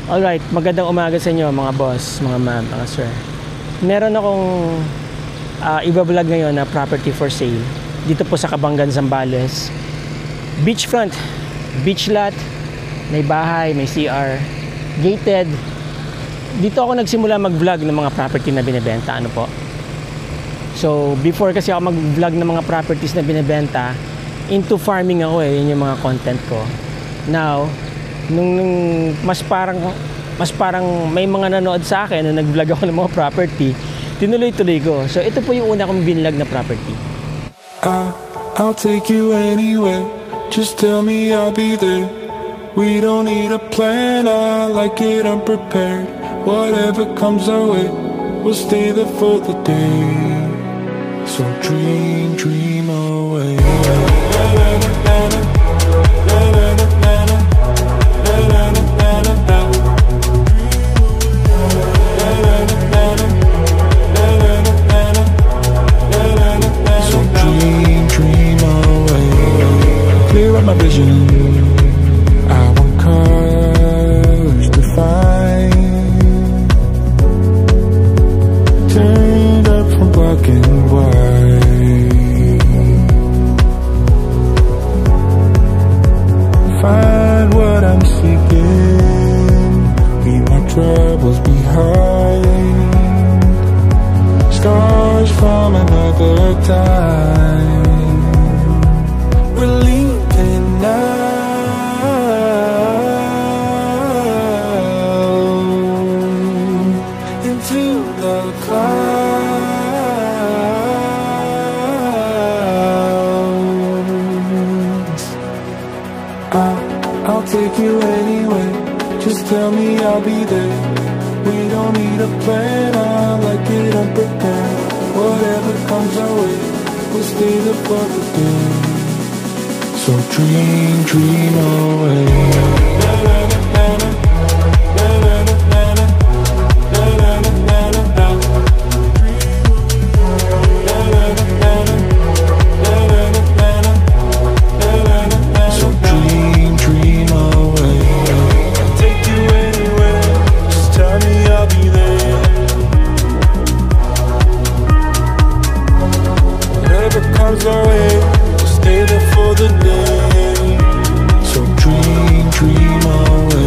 Alright, magandang umaga sa inyo mga boss, mga ma'am, mga sir. Meron akong iba-vlog ngayon na property for sale dito po sa Cabangan, Zambales. Beachfront, beach lot, may bahay, may CR, gated. Dito ako nagsimula mag-vlog ng mga property na binibenta, ano po. So, before kasi ako mag-vlog ng mga properties na binibenta, into farming ako yun yung mga content ko. Now, nung mas parang may mga nanood sa akin nung nag-vlog ako ng mga property, tinuloy-tuloy ko. So ito po yung una kong binlog na property. I'll take you anywhere. Just tell me I'll be there. We don't need a plan, I like it unprepared. Whatever comes our way, we'll stay there for the day. So dream away. My vision, I want colors to find, turned up from black and white. Find what I'm seeking, leave my troubles behind. Stars from another time. We're leaving into the clouds. I'll take you anywhere. Just tell me I'll be there. We don't need a plan, I like it unprepared. Whatever comes our way, we'll stay there for the day. So dream away. So dream away. I'll take you anywhere. Just tell me I'll be there. Whatever comes our way, we'll stay there for the day. So dream away.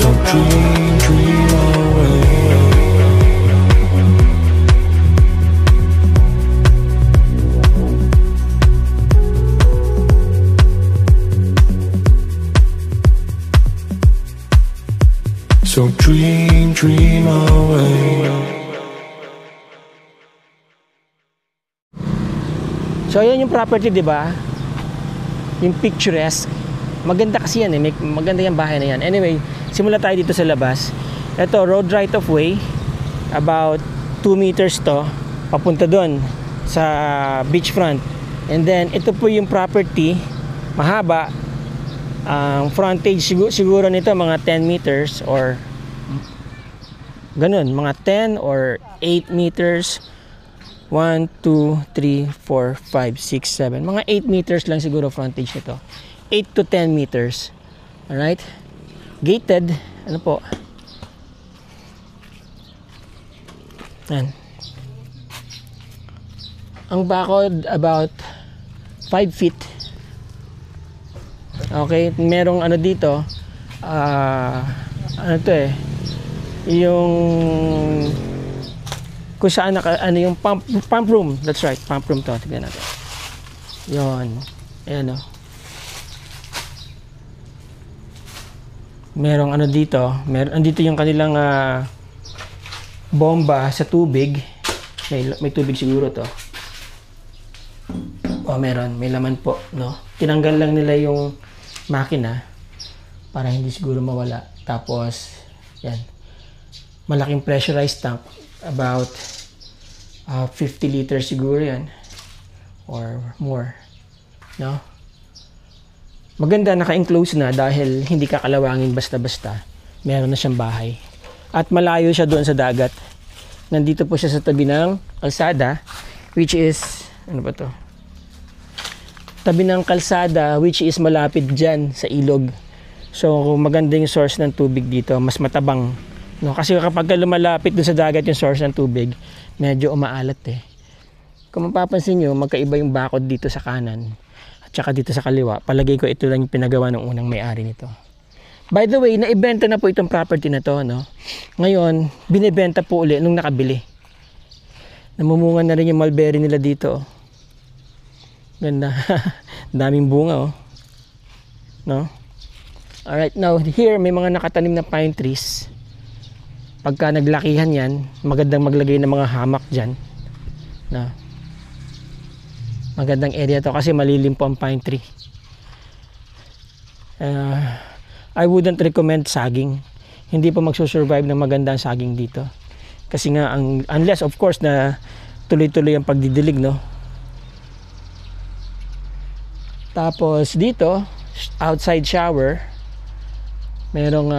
So dream away. So dream away. So ayan yung property, di ba? Yung picturesque. Maganda kasi yan eh. Maganda yung bahay na yan. Anyway, simula tayo dito sa labas. Ito, road right of way. About 2 meters to. Papunta doon sa beachfront. And then, ito po yung property. Mahaba. Ang frontage siguro nito mga 10 meters or ganun, mga 10 or 8 meters. 1, 2, 3, 4, 5, 6, 7. Mga 8 meters lang siguro frontage nito. 8 to 10 meters. Alright? Gated. Ano po? Yan. Ang bakod about 5 feet. Okay, merong ano dito, ano to eh, yung kung saan ano yung pump room. That's right, pump room to. Tignan natin. Yon, ayan o. Merong ano dito, andito yung kanilang bomba sa tubig. May tubig siguro to. O meron, may laman po, no? Tinanggal lang nila yung makina para hindi siguro mawala. Tapos yan, malaking pressurized tank, about 50 liters siguro yan or more, no? Maganda, naka-enclose na dahil hindi kakalawangin basta-basta. Meron na siyang bahay. At malayo siya doon sa dagat. Nandito po siya sa tabi ng kalsada, which is, ano ba to? Tabi ng kalsada, which is malapit dyan sa ilog. So, maganda yung source ng tubig dito. Mas matabang. No? Kasi kapag lumalapit doon sa dagat yung source ng tubig, medyo umaalat eh. Kung mapapansin nyo, magkaiba yung bakod dito sa kanan at saka dito sa kaliwa. Palagay ko ito lang yung pinagawa ng unang may-ari nito. By the way, naibenta na po itong property na to, no? Ngayon, binibenta po uli nung nakabili. Namumunga na rin yung mulberry nila dito. Ganda. Daming bunga, oh. No? Alright, now here may mga nakatanim na pine trees. Pagka naglakihan yan, magandang maglagay ng mga hamak dyan. No? Magandang area to kasi malilim po ang pine tree. I wouldn't recommend saging. Hindi po magsusurvive ng magandang saging dito. Kasi nga, unless of course na tuloy-tuloy ang pagdidilig, no? Tapos dito, outside shower, merong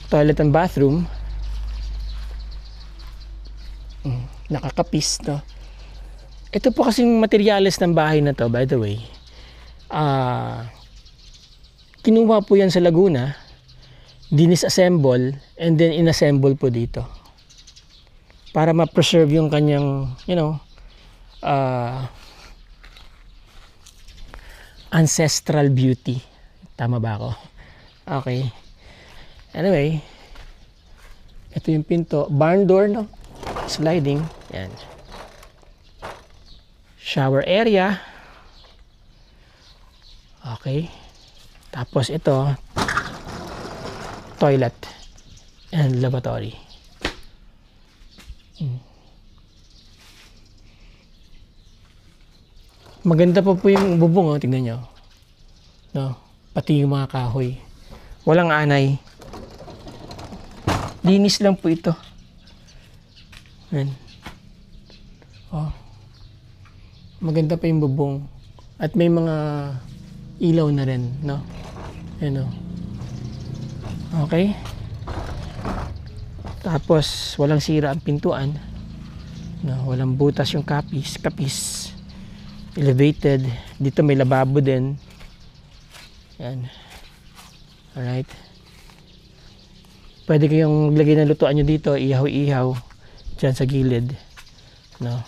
toilet and bathroom. Nakakapis, no? Ito po kasing materyales ng bahay na to, by the way. Kinuha po yan sa Laguna, dinisassemble, and then inassemble po dito. Para ma-preserve yung kanyang, you know, ancestral beauty. Tama ba ako? Okay. Anyway, ito yung pinto. Barn door, no? Sliding. Yan. Shower area. Okay. Tapos ito, toilet and lavatory. Maganda po yung bubong, oh. Tingnan nyo. No? Pati yung mga kahoy. Walang anay. Linis lang po ito. Yan. Oh. Maganda pa yung bubong. At may mga ilaw na rin, no? Yan, oh. Okay. Tapos walang sira ang pintuan. No, walang butas yung kapis. Elevated. Dito may lababo din. Yan. Alright. Pwede kayong maglagay ng lutuan nyo dito, ihaw-ihaw dyan sa gilid. No.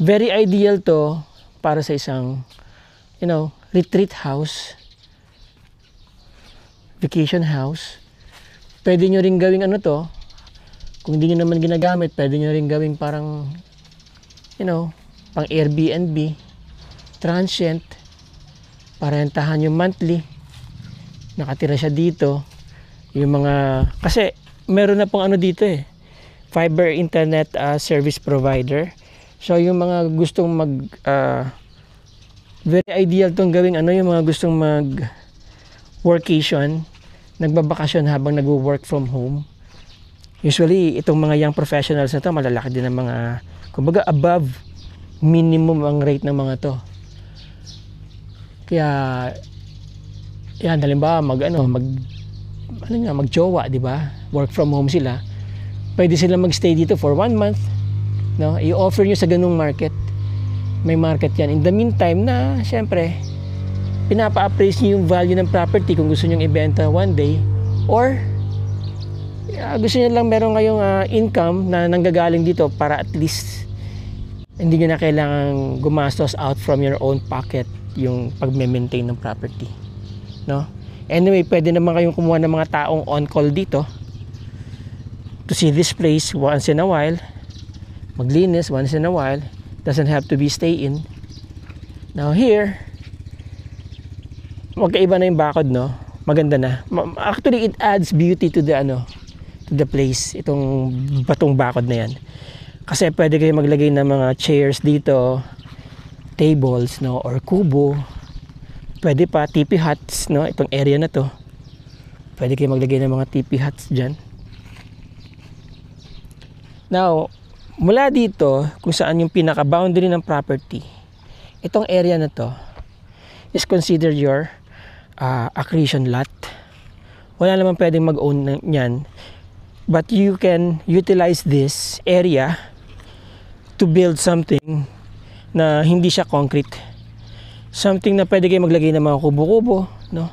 Very ideal to para sa isang, you know, retreat house, vacation house. Pwede nyo rin gawing ano to, kung hindi nyo naman ginagamit, pwede nyo rin gawing parang, you know, pang Airbnb, transient, para rentahan yung monthly. Nakatira siya dito. Yung mga, kasi meron na pong ano dito eh, fiber internet service provider. So yung mga gustong very ideal tong gawing ano, yung mga gustong mag workation, nagbabakasyon habang nagwo-work from home. Usually itong mga young professionals na to, malalaki din ng mga, kumbaga above minimum ang rate ng mga to. Kaya yan, halimbawa magjowa, di ba? Work from home sila. Pwede sila magstay dito for 1 month. No? I-offer nyo sa ganung market. May market yan. In the meantime na, syempre, pinapa-appraise nyo yung value ng property kung gusto nyo ibenta one day. Or, gusto nyo lang meron kayong income na nanggagaling dito para at least hindi nyo na kailangan gumastos out from your own pocket yung pag-maintain ng property. No? Anyway, pwede naman kayong kumuha ng mga taong on-call dito to see this place once in a while. Maglinis once in a while. Doesn't have to be stay in. Now here, magkaiba na yung bakod, no? Maganda na. Actually, it adds beauty to the place. Itong batong bakod na yan. Kasi pwede kayo maglagay ng mga chairs dito, tables, no? Or kubo. Pwede pa, teepee huts, no? Itong area na to. Pwede kayo maglagay ng mga teepee huts dyan. Now, mula dito, kung saan yung pinaka-boundary ng property, itong area na to is considered your accretion lot. Wala naman pwedeng mag-own niyan But you can utilize this area to build something na hindi siya concrete. Something na pwede kayo maglagay ng mga kubo-kubo, no?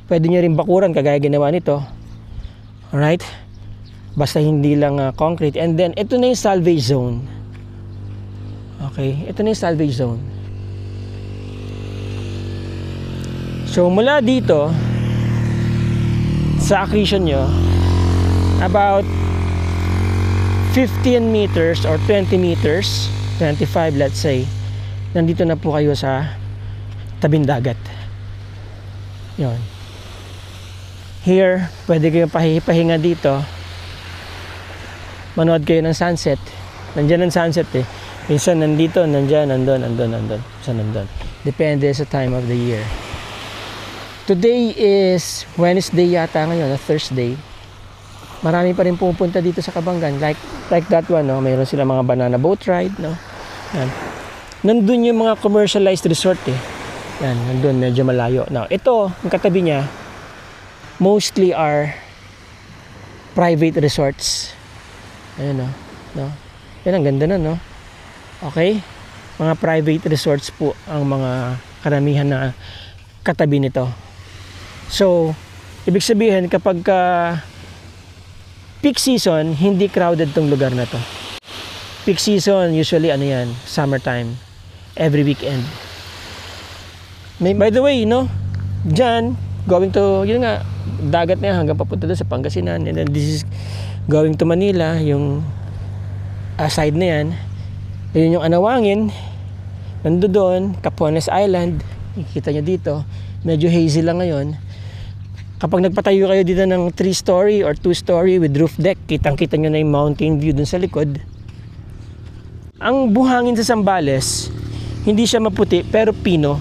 Pwede nyo rin bakuran kagaya ginawa nito. Alright? Basta hindi lang concrete. And then, ito na yung salvage zone. Okay? Ito na yung salvage zone. So, mula dito, sa accretion nyo, about 15 meters or 20 meters, 25 let's say, nandito na po kayo sa tabing dagat. Yun. Here, pwede kayong pahinga dito. Manood kayo ng sunset. Nandiyan ang sunset eh. Minsan nandito, nandyan, nandun. Minsan nandun. Depende sa time of the year. Today is Wednesday yata ngayon, Thursday. Marami pa rin pupunta dito sa Kabanggan. Like that one, no? Mayroon sila mga banana boat ride, no? Yan. Nandun yung mga commercialized resort eh. Yan, nandun, medyo malayo. Now, ito, ang katabi niya, mostly are private resorts. Ayun, no? Yan, ang ganda na, no? Okay? Mga private resorts po ang mga karamihan na katabi nito. So, ibig sabihin kapag peak season, hindi crowded tong lugar na to. Peak season, usually ano yan, summertime, every weekend. By the way, no, dyan, going to, yun nga, dagat na yan hanggang papunta doon sa Pangasinan. And then this is going to Manila, yung side na yan. Yun yung Anawangin, nando doon, Capones Island, nakikita nyo dito, medyo hazy lang ngayon. Kapag nagpatayo kayo dito ng 3-story or 2-story with roof deck, kitang-kita nyo na yung mountain view dun sa likod. Ang buhangin sa Zambales, hindi siya maputi pero pino.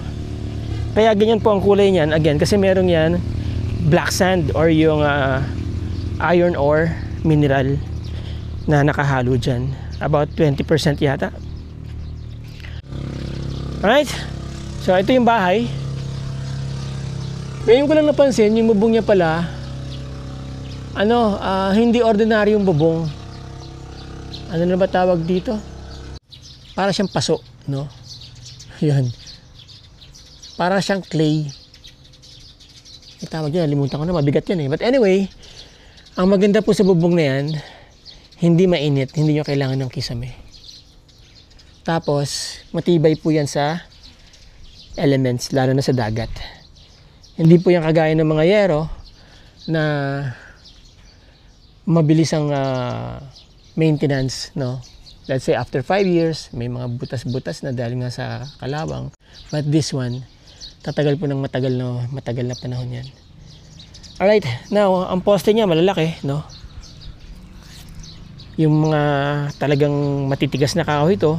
Kaya ganyan po ang kulay niyan. Again, kasi merong yan black sand or yung iron ore mineral na nakahalo dyan. About 20% yata. Alright? So, ito yung bahay. Ngayon ko lang napansin, yung bubong niya pala, hindi ordinaryong bubong. Ano na ba tawag dito? Para siyang paso, no? Yan. Para siyang clay. May tawag yun, nalimutan ko na, mabigat yan eh. But anyway, ang maganda po sa bubong na yan, hindi mainit, hindi nyo kailangan ng kisame. Tapos, matibay po yan sa elements, lalo na sa dagat. Hindi po yan kagaya ng mga yero na mabilis ang maintenance, no? Let's say after 5 years, may mga butas-butas na dahil nga sa kalawang. But this one, tatagal po ng matagal na panahon yan. Alright, now, ang poste niya malalaki, no? Yung mga talagang matitigas na kahoy ito.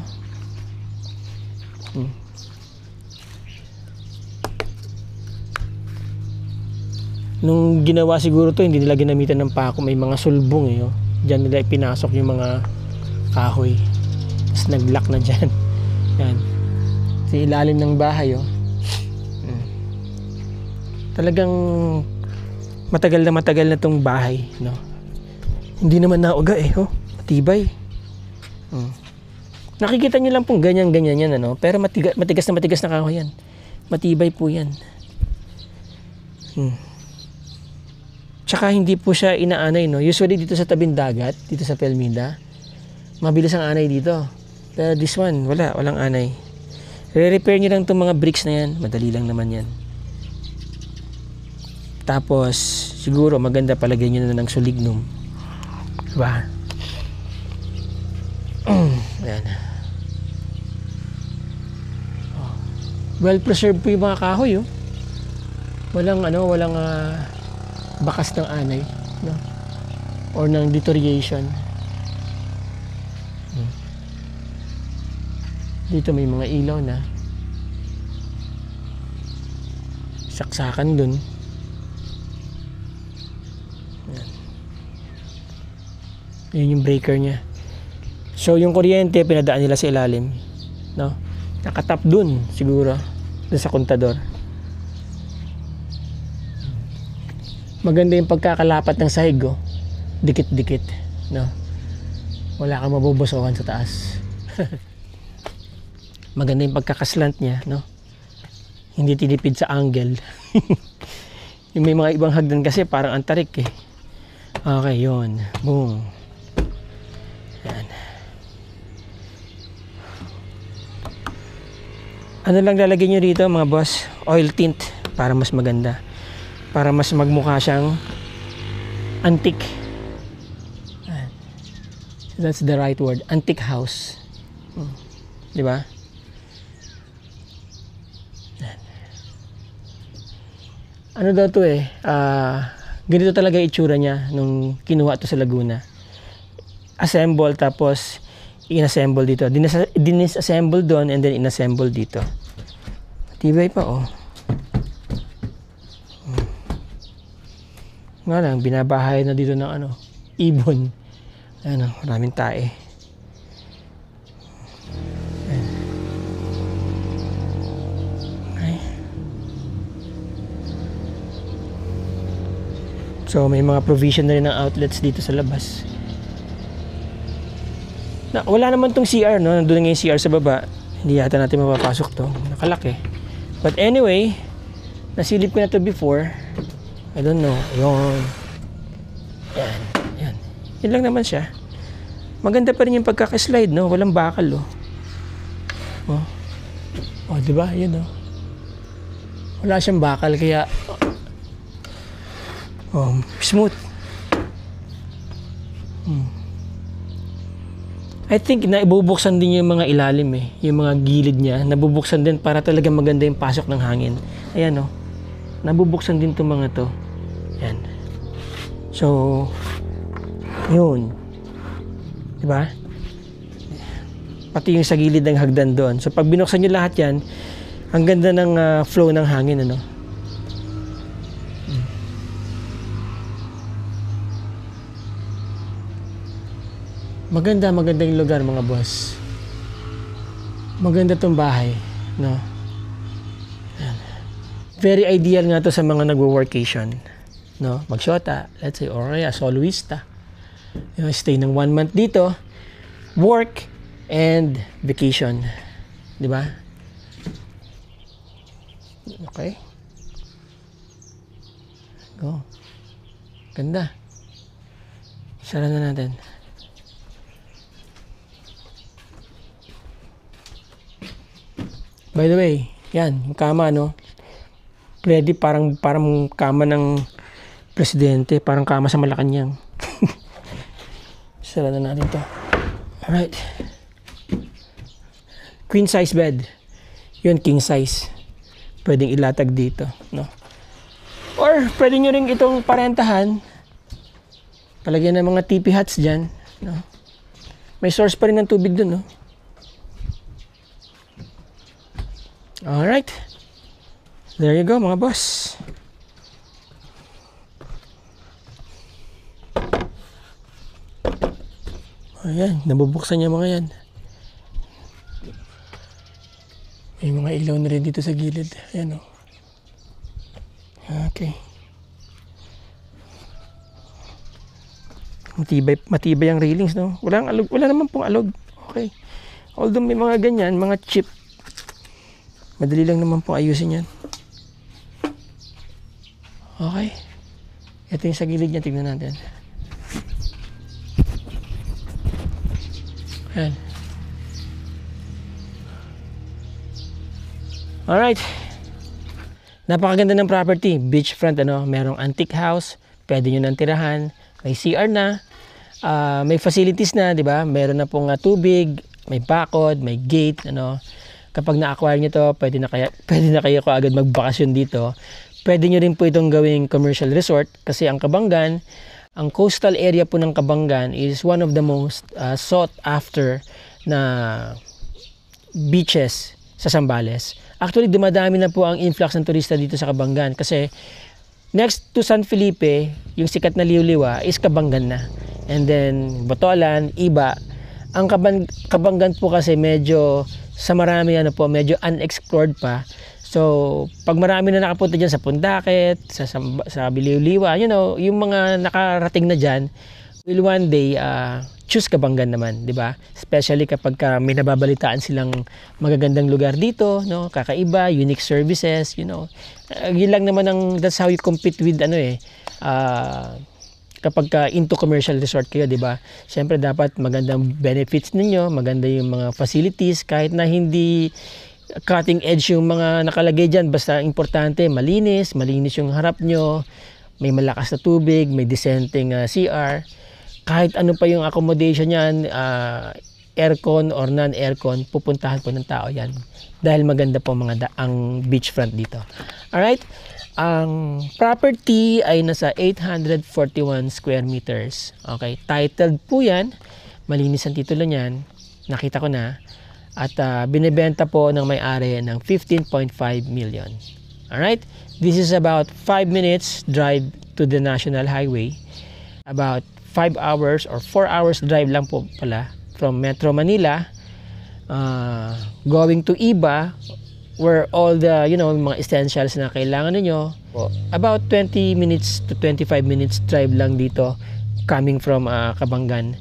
Nung ginawa siguro to, hindi nila ginamitan ng pako, may mga sulbong eh. Oh. Diyan nila ipinasok yung mga kahoy. Tapos nag-lock na dyan. Yan. Sa ilalim ng bahay, oh. Talagang matagal na tong bahay, no? Hindi naman nauga eh, oh. Matibay. Nakikita nyo lang pong ganyan-ganyan yan, ano? Pero matigas na kahoy yan. Matibay po yan. Tsaka hindi po siya inaanay, no? Usually dito sa tabing dagat, dito sa Pelmida, mabilis ang anay dito. Pero this one, walang anay. Re-repair nyo lang itong mga bricks na yan. Madali lang naman yan. Tapos, siguro maganda palagay nyo na ng solignum. Diba? Ayan. Well preserved po yung mga kahoy, oh. Walang bakas ng anay, no? Or ng deterioration. Dito may mga ilaw na saksakan dun. Yun yung breaker niya. So yung kuryente pinadaan nila sa ilalim, no? Nakatap dun siguro dun sa kontador. Maganda yung pagkakalapat ng sahig, oh. dikit-dikit, no? Wala kang mabubusokan sa taas. Maganda yung pagkakaslant niya, no? Hindi tinipid sa angle. Yung may mga ibang hagdan kasi parang antarik eh. Okay, yun. Boom. Yan. Ano lang lalagay nyo dito mga boss? Oil tint para mas maganda. Para mas magmukha siyang antique. So that's the right word. Antique house. Di ba? Ano daw to eh? Ganito talaga itsura niya nung kinuha to sa Laguna. Assemble tapos inassemble dito. Dinisassemble doon and then inassemble dito. Tibay pa oh. Nga lang, binabahay na dito ng ano, ibon. Ayan, maraming tae. Ayan. Okay. So may mga provision na rin ng outlets dito sa labas. Wala naman tong CR, no? Nandun nga yung CR sa baba. Hindi yata natin mapapasok to. Nakalaki. But anyway, nasilip ko na to before. I don't know. Yun. Yan. Yan. Yun lang naman siya. Maganda pa rin yung pagkakaslide, no? Walang bakal, oh. Oh. Oh, diba? Yun, oh. Wala siyang bakal, kaya oh, smooth. I think na ibubuksan din yung mga ilalim eh, yung mga gilid niya, nabubuksan din para talaga maganda yung pasok ng hangin. Ayan oh, nabubuksan din itong mga to. Ayan. So, yun. Diba? Pati yung sa gilid ng hagdan doon. So, pag binuksan nyo lahat yan, ang ganda ng flow ng hangin, ano? Maganda yung lugar mga boss. Maganda tong bahay, no? Ayan. Very ideal nga to sa mga nagwo-workation, no? Magshota, let's say, or kaya soloista. You know, stay ng 1 month dito, work and vacation, di ba? Okay. Go. Ganda. Sara na natin. By the way, yan, yung kama, no? Pwede parang kama ng presidente, parang kama sa Malacanang. Sara na natin to. Alright. Queen size bed. Yun, king size. Pwedeng ilatag dito, no? Or, pwede nyo rin itong parentahan. Palagyan ng mga TP huts dyan, no? May source pa rin ng tubig dun, no? Alright. There you go mga boss. Ayan, nabubuksan niya mga yan. May mga ilaw na rin dito sa gilid. Ayan o. Okay. Matibay ang railings, no? Walang alog, wala naman pong alog. Okay. Although may mga ganyan, mga chip, madali lang naman po ayusin yan. Okay. Ito yung sa gilid niya. Tignan natin. Ayan. Alright. Napakaganda ng property. Beachfront, ano. Merong antique house. Pwede nyo nang tirahan. May CR na. May facilities na, di ba? Meron na pong tubig. May bakod. May gate, ano. Kapag na-acquire nyo to, pwede na kayo agad magbakasyon dito. Pwede nyo rin po itong gawing commercial resort kasi ang Kabanggan, ang coastal area po ng Kabanggan is one of the most sought after na beaches sa Zambales. Actually, dumadami na po ang influx ng turista dito sa Kabanggan kasi next to San Felipe, yung sikat na Liuliwa is Kabanggan na. And then, Botolan, Iba. Ang Kabanggan po kasi medyo sa marami medyo unexplored pa. So, pag marami na nakapunta dyan sa Pundaket, sa Biliw-Liwa, you know, yung mga nakarating na dyan, will one day choose Kabanggan naman, 'di ba? Especially kapag may nababalitaan silang magagandang lugar dito, no? Kakaiba, unique services, you know. Yun lang naman that's how you compete with kapag into commercial resort kayo, 'di ba? Siyempre dapat magandang benefits ninyo, maganda yung mga facilities kahit na hindi cutting edge yung mga nakalagay diyan, basta importante malinis yung harap nyo, may malakas na tubig, may dissenting CR. Kahit ano pa yung accommodation niyan, aircon or non-aircon, pupuntahan po ng tao yan. Dahil maganda po ang beachfront dito. Alright? Ang property ay nasa 841 square meters. Okay? Titled po yan. Malinis ang titulo niyan. Nakita ko na. At binibenta po ng may-ari ng 15.5 million. Alright? This is about 5 minutes drive to the National Highway. About 5 hours or 4 hours drive lang po pala from Metro Manila going to Iba, where all the mga essentials na kailangan niyo. About 20 minutes to 25 minutes drive lang dito coming from Kabanggan.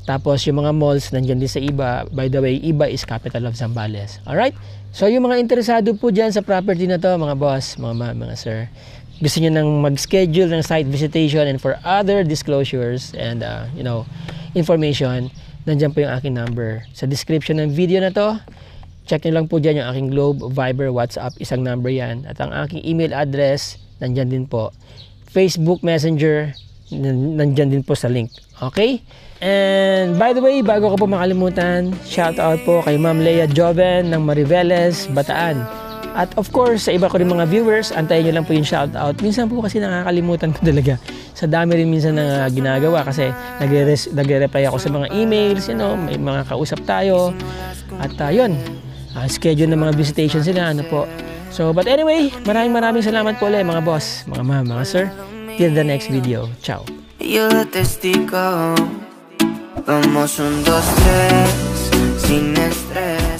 Tapos yung mga malls nandiyan din sa Iba. By the way, Iba is capital of Zambales. Alright? So yung mga interesado po dyan sa property na to, mga boss, mga sir, gusto niyo nang mag-schedule ng site visitation and for other disclosures and information, nandiyan po yung aking number. Sa description ng video na to, check nyo lang po dyan yung aking Globe, Viber, WhatsApp, isang number yan. At ang aking email address, nandiyan din po. Facebook Messenger, nandiyan din po sa link. Okay? And by the way, bago ko po makalimutan, shout out po kay Ma'am Lea Joven ng Mariveles, Bataan. At of course, sa iba ko rin mga viewers, antayin nyo lang po yung shout out. Minsan po kasi nakakalimutan ko talaga. Sa dami rin minsan na ginagawa kasi nagre-reply ako sa mga emails, may mga kausap tayo. At yun, schedule ng mga visitation sila, po. So, but anyway, maraming salamat po ulit mga boss, mga ma'am, mga sir. Till the next video. Ciao. Yo de testigo, vamos 1, 2, 3, sin estrés.